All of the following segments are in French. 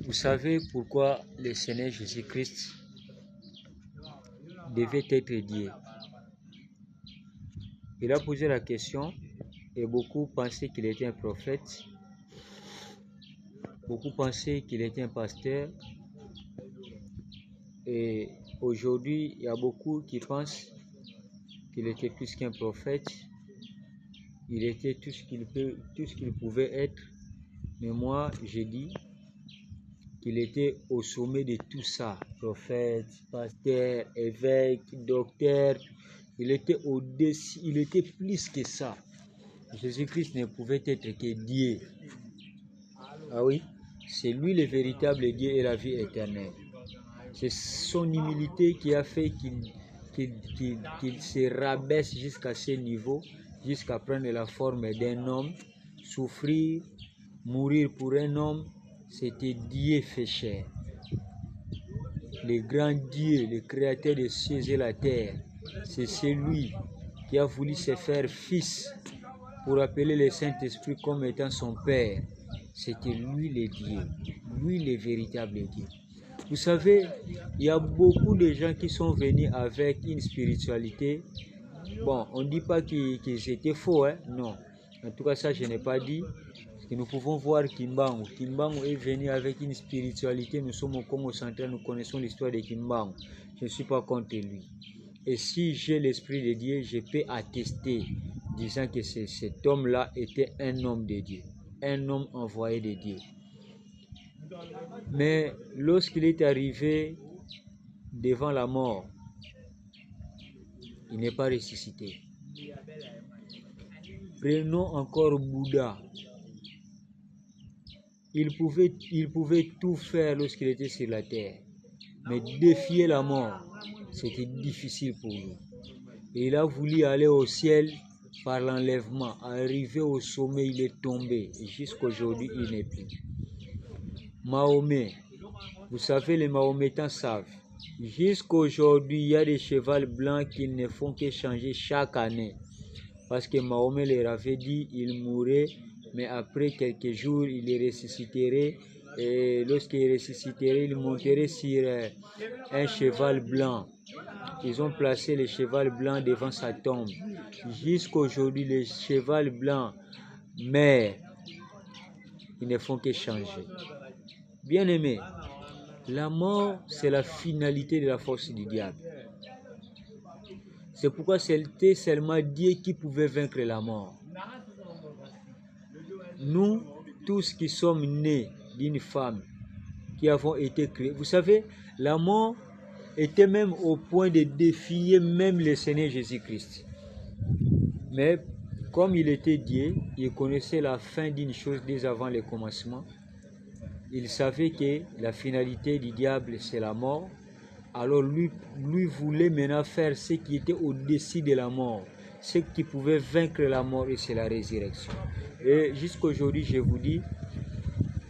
Vous savez pourquoi le Seigneur Jésus-Christ devait être Dieu? Il a posé la question et beaucoup pensaient qu'il était un prophète, beaucoup pensaient qu'il était un pasteur, et aujourd'hui il y a beaucoup qui pensent qu'il était plus qu'un prophète. Il était tout ce qu'il pouvait être, mais moi je dis qu'il était au sommet de tout ça, prophète, pasteur, évêque, docteur. Il était au-dessus, il était plus que ça. Jésus-Christ ne pouvait être que Dieu. Ah oui, c'est lui le véritable Dieu et la vie éternelle. C'est son humilité qui a fait qu'il se rabaisse jusqu'à ce niveau, jusqu'à prendre la forme d'un homme, souffrir, mourir pour un homme. C'était Dieu fait chair. Le grand Dieu, le créateur des cieux et la terre, c'est celui qui a voulu se faire fils pour appeler le Saint-Esprit comme étant son Père. C'était lui le Dieu, lui le véritable Dieu. Vous savez, il y a beaucoup de gens qui sont venus avec une spiritualité. Bon, on ne dit pas qu'ils étaient faux, hein? Non. En tout cas, ça, je n'ai pas dit. Et nous pouvons voir Kimbangu. Kimbangu est venu avec une spiritualité. Nous sommes au Congo central, nous connaissons l'histoire de Kimbangu. Je ne suis pas contre lui. Et si j'ai l'esprit de Dieu, je peux attester, disant que cet homme-là était un homme de Dieu, un homme envoyé de Dieu. Mais lorsqu'il est arrivé devant la mort, il n'est pas ressuscité. Prenons encore Bouddha. Il pouvait tout faire lorsqu'il était sur la terre, mais défier la mort, c'était difficile pour lui. Et il a voulu aller au ciel par l'enlèvement. Arrivé au sommet, il est tombé. Et jusqu'aujourd'hui, il n'est plus. Mahomet, vous savez, les Mahométans savent. Jusqu'aujourd'hui, il y a des chevals blancs qui ne font que changer chaque année. Parce que Mahomet leur avait dit qu'il mourrait, mais après quelques jours, il ressusciterait. Et lorsqu'il ressusciterait, il monterait sur un cheval blanc. Ils ont placé le cheval blanc devant sa tombe. Jusqu'aujourd'hui, le cheval blanc meurt. Ils ne font que changer. Bien aimé, la mort, c'est la finalité de la force du diable. C'est pourquoi c'était seulement Dieu qui pouvait vaincre la mort. Nous, tous qui sommes nés d'une femme, qui avons été créés, vous savez, la mort était même au point de défier même le Seigneur Jésus-Christ. Mais comme il était Dieu, il connaissait la fin d'une chose dès avant le commencement. Il savait que la finalité du diable, c'est la mort. Alors lui voulait maintenant faire ce qui était au-dessus de la mort, ce qui pouvait vaincre la mort, et c'est la résurrection. Et jusqu'aujourd'hui, je vous dis,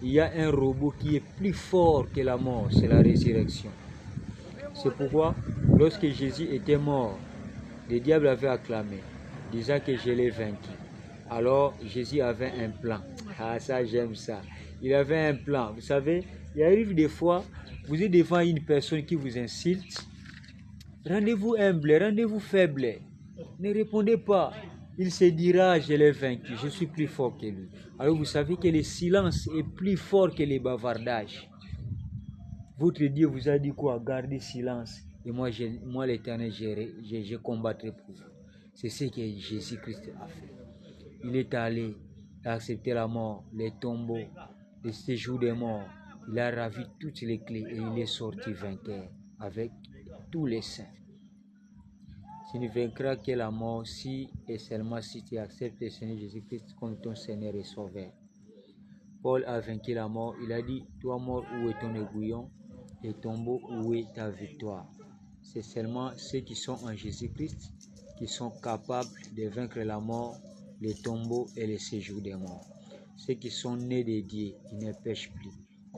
il y a un robot qui est plus fort que la mort, c'est la résurrection. C'est pourquoi, lorsque Jésus était mort, le diable avait acclamé, disant que je l'ai vaincu. Alors Jésus avait un plan. Ah, ça, j'aime ça. Il avait un plan. Vous savez, il arrive des fois, vous êtes devant une personne qui vous insulte. Rendez-vous humble, rendez-vous faible. Ne répondez pas. Il se dira, je l'ai vaincu, je suis plus fort que lui. Alors vous savez que le silence est plus fort que les bavardages. Votre Dieu vous a dit quoi? Gardez silence. Et moi l'Éternel, je combattrai pour vous. C'est ce que Jésus-Christ a fait. Il est allé accepter la mort, les tombeaux, le séjour des morts. Il a ravi toutes les clés et il est sorti vainqueur avec tous les saints. Tu ne vaincras que la mort si et seulement si tu acceptes le Seigneur Jésus-Christ comme ton Seigneur et Sauveur. Paul a vaincu la mort. Il a dit, toi mort, où est ton aiguillon? Et tombeau, où est ta victoire? C'est seulement ceux qui sont en Jésus-Christ qui sont capables de vaincre la mort, les tombeaux et les séjours des morts. Ceux qui sont nés de Dieu, ils ne pêchent plus.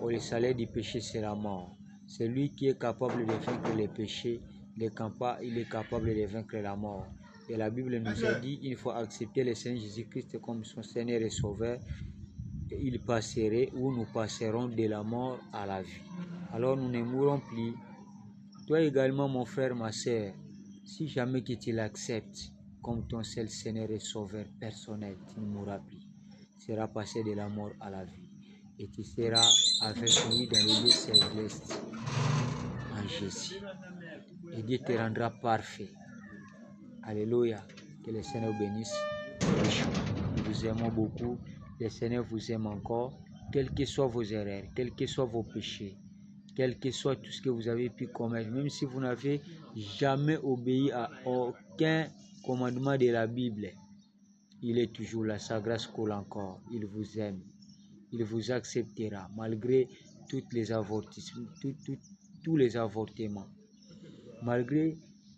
Le salaire du péché, c'est la mort. C'est lui qui est capable de vaincre les péchés. Il est capable de vaincre la mort. Et la Bible nous a dit, il faut accepter le Seigneur Jésus-Christ comme son Seigneur et Sauveur. il passerait ou nous passerons de la mort à la vie. Alors nous ne mourrons plus. Toi également, mon frère, ma sœur, si jamais que tu l'acceptes comme ton seul Seigneur et Sauveur personnel, tu ne mourras plus. Tu seras passé de la mort à la vie. Et tu seras avec lui dans les lieux célestes en Jésus. Et Dieu te rendra parfait. Alléluia. Que le Seigneur bénisse. Nous vous aimons beaucoup. Le Seigneur vous aime encore. Quelles que soient vos erreurs, quels que soient vos péchés, quel que soit tout ce que vous avez pu commettre, même si vous n'avez jamais obéi à aucun commandement de la Bible, il est toujours là. Sa grâce coule encore. Il vous aime. Il vous acceptera malgré toutes les avortissements, tous les avortements, malgré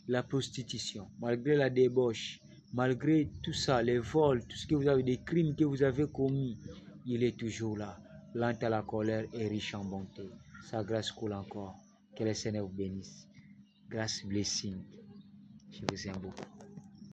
la prostitution, malgré la débauche, malgré tout ça, les vols, tout ce que vous avez, des crimes que vous avez commis, il est toujours là, lent à la colère et riche en bonté. Sa grâce coule encore. Que le Seigneur vous bénisse. Grâce, blessing. Je vous aime beaucoup.